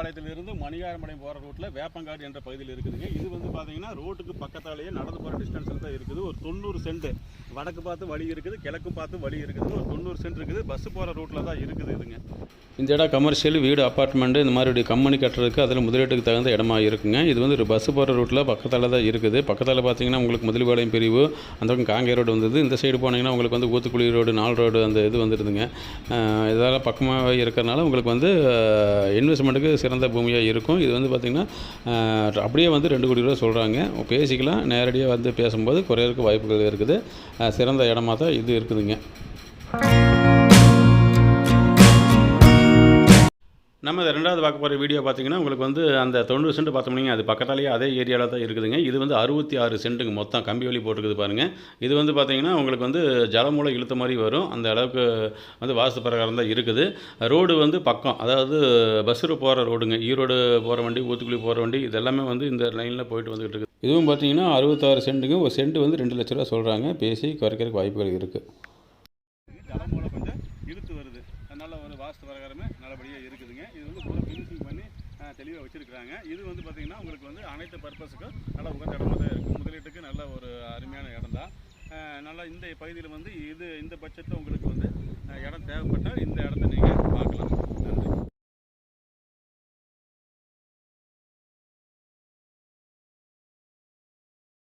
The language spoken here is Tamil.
பாளையத்திலிருந்து மணிகாரமடை போகிற ரூட்டில் வேப்பங்காடு என்ற பகுதியில் இருக்குதுங்க. இது வந்து பார்த்தீங்கன்னா ரோட்டுக்கு பக்கத்தாலேயே நடந்து போகிற டிஸ்டன்ஸில் தான் இருக்குது. ஒரு 90 சென்ட் வடக்கு பார்த்து வழி இருக்குது, கிழக்கும் பார்த்து வழி இருக்குது. ஒரு 90 சென்ட் இருக்குது. பஸ் போகிற ரூட்டில் தான் இருக்குது இதுங்க. இந்த இடம் கமர்ஷியல் வீடு அப்பார்ட்மெண்ட்டு இந்த மாதிரி கம்பெனி கட்டுறதுக்கு அதில் முதலீட்டுக்கு தகுந்த இடமா இருக்குங்க. இது வந்து ஒரு பஸ் போகிற ரூட்டில் பக்கத்தால் தான் இருக்குது. பக்கத்தால் பார்த்தீங்கன்னா உங்களுக்கு முதலிபாளையம் பிரிவு, அந்த பக்கம் காங்கேய ரோடு வந்தது. இந்த சைடு போனீங்கன்னா உங்களுக்கு வந்து ஊத்துக்குளி ரோடு, 4 ரோடு அந்த இது வந்துடுதுங்க. இதெல்லாம் பக்கமாக இருக்கிறனால உங்களுக்கு வந்து இன்வெஸ்ட்மெண்ட்டுக்கு சிறந்த பூமியாக இருக்கும். இது வந்து பார்த்திங்கன்னா அப்படியே வந்து 2 கோடி ரூபா சொல்கிறாங்க. பேசிக்கலாம், நேரடியாக வந்து பேசும்போது குறையறதுக்கு வாய்ப்புகள் இருக்குது. சிறந்த இடமா தான் இது இருக்குதுங்க. நம்ம இந்த 2வது பார்க்க போகிற வீடியோ பார்த்தீங்கன்னா உங்களுக்கு வந்து அந்த 90 சென்ட் பார்த்தோம்னா அது பக்கத்தாலேயே அதே ஏரியாவில் தான் இருக்குதுங்க. இது வந்து 66 சென்ட்டுங்க மொத்தம் கம்பி வழி போட்டுருக்குது பாருங்கள். இது வந்து பார்த்திங்கன்னா உங்களுக்கு வந்து ஜலமூலம் இழுத்த மாதிரி வரும். அந்த அளவுக்கு வந்து வாஸ்து பிரகாரம் தான் இருக்குது. ரோடு வந்து பக்கம், அதாவது பஸ்ஸில் போகிற ரோடுங்க. ஈரோடு போகிற வண்டி, ஊத்துக்குளி போகிற வண்டி இதெல்லாமே வந்து இந்த லைனில் போயிட்டு வந்துகிட்டு இருக்குது. இதுவும் பார்த்தீங்கன்னா 66 சென்ட்டுங்க. ஒரு சென்ட் வந்து 2 லட்ச ரூபா சொல்கிறாங்க. பேசி குறைக்கிறதுக்கு வாய்ப்புகள் இருக்குது. ஜலமூலம் கொஞ்சம் இழுத்து வருது. அதனால் ஒரு வாஸ்து பிரகாரமே நல்லபடியாக இருக்குதுங்க. இது வந்து ஃபுல்லாக ஃபினிஷிங் பண்ணி தெளிவாக வச்சுருக்குறாங்க. இது வந்து பார்த்திங்கன்னா உங்களுக்கு வந்து அனைத்து பர்பஸுக்கும் நல்லா உகந்த இடமா தான் இருக்குது. முதலீட்டுக்கு நல்ல ஒரு அருமையான இடம் தான். நல்லா இந்த பகுதியில் வந்து இந்த பட்ஜெட்டில் உங்களுக்கு வந்து இடம் தேவைப்பட்டால் இந்த இடத்த நீங்கள் பார்க்கலாம்.